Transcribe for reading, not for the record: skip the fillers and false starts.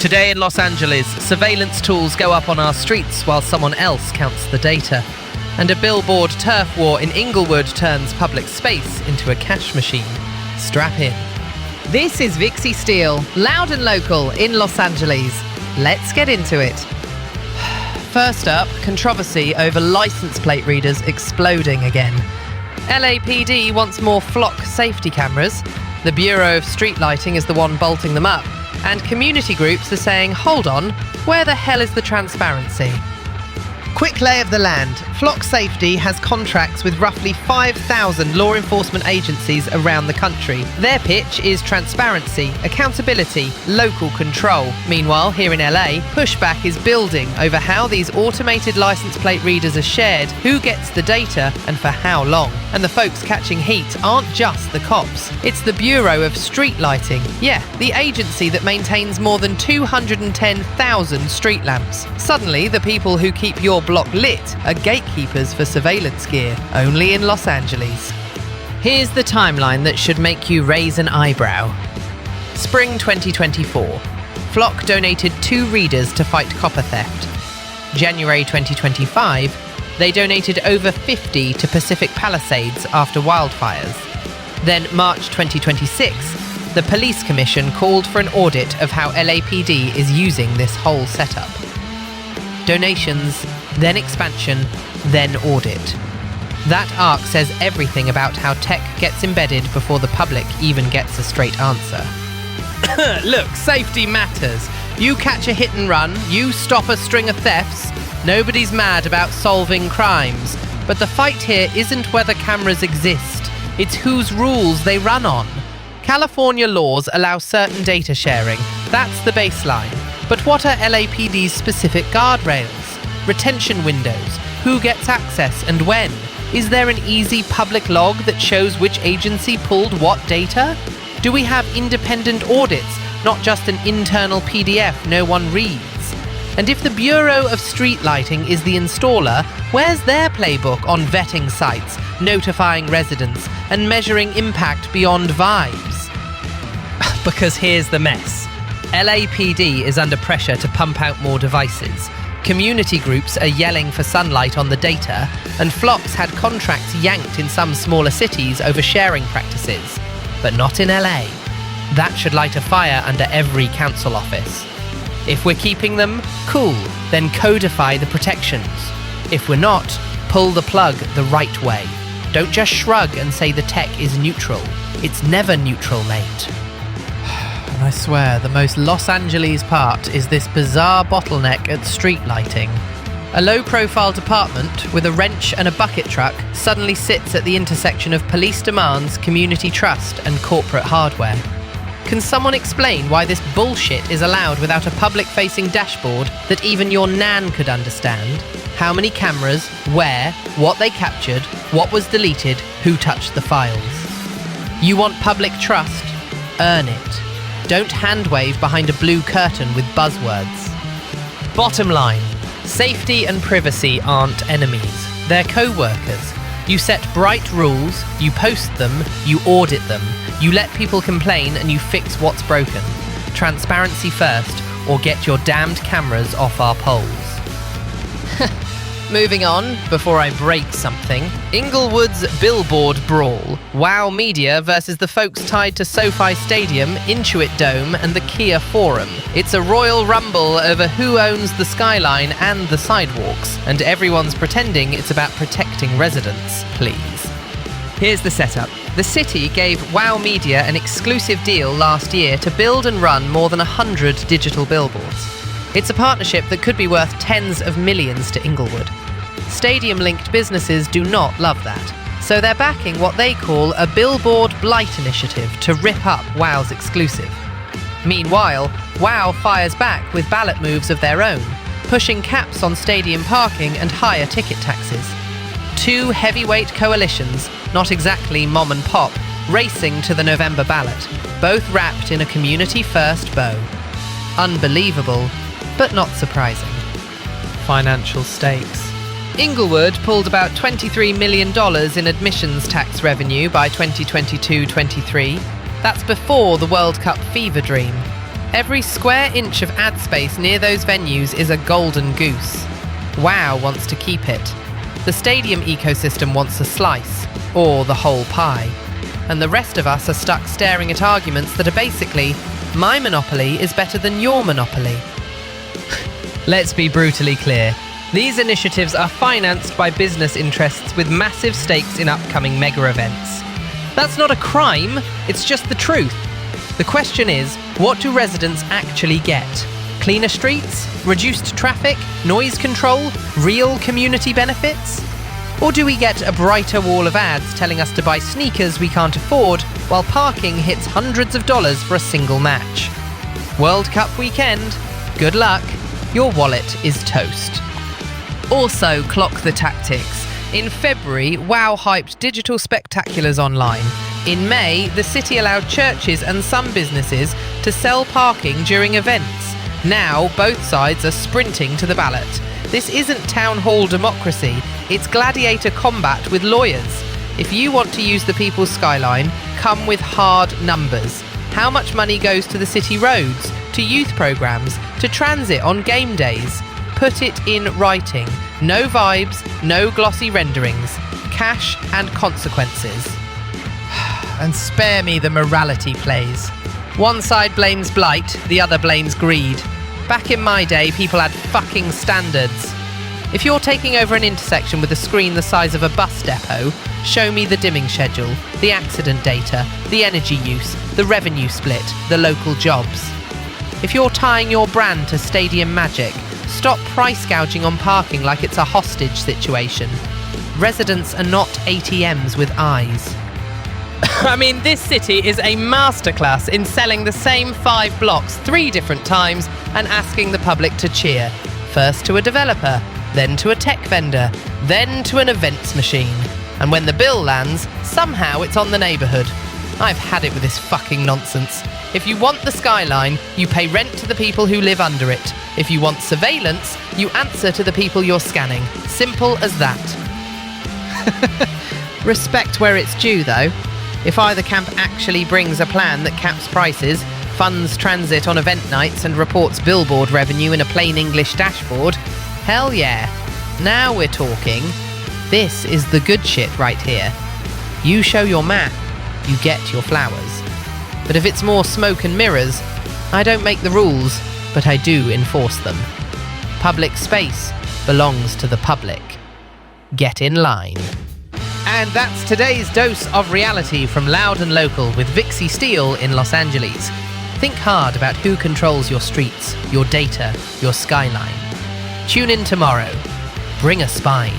Today in Los Angeles, surveillance tools go up on our streets while someone else counts the data. And a billboard turf war in Inglewood turns public space into a cash machine. Strap in. This is Vixie Steele, loud and local in Los Angeles. Let's get into it. First up, controversy over license plate readers exploding again. LAPD wants more flock safety cameras. The Bureau of Street Lighting is the one bolting them up. And community groups are saying, hold on, where the hell is the transparency? Quick lay of the land. Flock Safety has contracts with roughly 5,000 law enforcement agencies around the country. Their pitch is transparency, accountability, local control. Meanwhile, here in LA, pushback is building over how these automated license plate readers are shared, who gets the data, and for how long. And the folks catching heat aren't just the cops. It's the Bureau of Street Lighting. Yeah, the agency that maintains more than 210,000 street lamps. Suddenly, the people who keep your block lit are gatekeepers for surveillance gear, only in Los Angeles. Here's the timeline that should make you raise an eyebrow. Spring 2024. Flock donated 2 readers to fight copper theft. January 2025, they donated over 50 to Pacific Palisades after wildfires. Then March 2026, the Police Commission called for an audit of how LAPD is using this whole setup. Donations, then expansion, then audit. That arc says everything about how tech gets embedded before the public even gets a straight answer. Look, safety matters. You catch a hit and run, you stop a string of thefts, nobody's mad about solving crimes. But the fight here isn't whether cameras exist, it's whose rules they run on. California laws allow certain data sharing, that's the baseline. But what are LAPD's specific guardrails? Retention windows? Who gets access and when? Is there an easy public log that shows which agency pulled what data? Do we have independent audits, not just an internal PDF no one reads? And if the Bureau of Street Lighting is the installer, where's their playbook on vetting sites, notifying residents, and measuring impact beyond vibes? Because here's the mess. LAPD is under pressure to pump out more devices. Community groups are yelling for sunlight on the data, and flocks had contracts yanked in some smaller cities over sharing practices. But not in LA. That should light a fire under every council office. If we're keeping them, cool, then codify the protections. If we're not, pull the plug the right way. Don't just shrug and say the tech is neutral. It's never neutral, mate. And I swear, the most Los Angeles part is this bizarre bottleneck at street lighting. A low-profile department with a wrench and a bucket truck suddenly sits at the intersection of police demands, community trust, and corporate hardware. Can someone explain why this bullshit is allowed without a public-facing dashboard that even your nan could understand? How many cameras, where, what they captured, what was deleted, who touched the files? You want public trust? Earn it. Don't hand-wave behind a blue curtain with buzzwords. Bottom line, safety and privacy aren't enemies. They're co-workers. You set bright rules, you post them, you audit them, you let people complain and you fix what's broken. Transparency first, or get your damned cameras off our poles. Moving on, before I break something, Inglewood's billboard brawl. Wow Media versus the folks tied to SoFi Stadium, Intuit Dome, and the Kia Forum. It's a royal rumble over who owns the skyline and the sidewalks, and everyone's pretending it's about protecting residents, please. Here's the setup. The city gave Wow Media an exclusive deal last year to build and run more than 100 digital billboards. It's a partnership that could be worth tens of millions to Inglewood. Stadium-linked businesses do not love that, so they're backing what they call a billboard blight initiative to rip up Wow's exclusive. Meanwhile, Wow fires back with ballot moves of their own, pushing caps on stadium parking and higher ticket taxes. 2 heavyweight coalitions, not exactly mom and pop, racing to the November ballot, both wrapped in a community-first bow. Unbelievable, but not surprising. Financial stakes. Inglewood pulled about $23 million in admissions tax revenue by 2022-23. That's before the World Cup fever dream. Every square inch of ad space near those venues is a golden goose. WoW wants to keep it. The stadium ecosystem wants a slice, or the whole pie. And the rest of us are stuck staring at arguments that are basically, my monopoly is better than your monopoly. Let's be brutally clear. These initiatives are financed by business interests with massive stakes in upcoming mega events. That's not a crime, it's just the truth. The question is, what do residents actually get? Cleaner streets? Reduced traffic? Noise control? Real community benefits? Or do we get a brighter wall of ads telling us to buy sneakers we can't afford while parking hits hundreds of dollars for a single match? World Cup weekend. Good luck. Your wallet is toast. Also, clock the tactics. In February, WoW hyped digital spectaculars online. In May, the city allowed churches and some businesses to sell parking during events. Now, both sides are sprinting to the ballot. This isn't town hall democracy, it's gladiator combat with lawyers. If you want to use the people's skyline, come with hard numbers. How much money goes to the city roads, to youth programmes, to transit on game days? Put it in writing. No vibes, no glossy renderings. Cash and consequences. And spare me the morality plays. One side blames blight, the other blames greed. Back in my day, people had fucking standards. If you're taking over an intersection with a screen the size of a bus depot, show me the dimming schedule, the accident data, the energy use, the revenue split, the local jobs. If you're tying your brand to stadium magic, stop price gouging on parking like it's a hostage situation. Residents are not ATMs with eyes. I mean, this city is a masterclass in selling the same 5 blocks 3 different times and asking the public to cheer. First to a developer, then to a tech vendor, then to an events machine. And when the bill lands, somehow it's on the neighbourhood. I've had it with this fucking nonsense. If you want the skyline, you pay rent to the people who live under it. If you want surveillance, you answer to the people you're scanning. Simple as that. Respect where it's due, though. If either camp actually brings a plan that caps prices, funds transit on event nights and reports billboard revenue in a plain English dashboard, hell yeah. Now we're talking. This is the good shit right here. You show your map, you get your flowers. But if it's more smoke and mirrors, I don't make the rules, but I do enforce them. Public space belongs to the public. Get in line. And that's today's dose of reality from Loud and Local with Vixie Steele in Los Angeles. Think hard about who controls your streets, your data, your skyline. Tune in tomorrow. Bring a spine.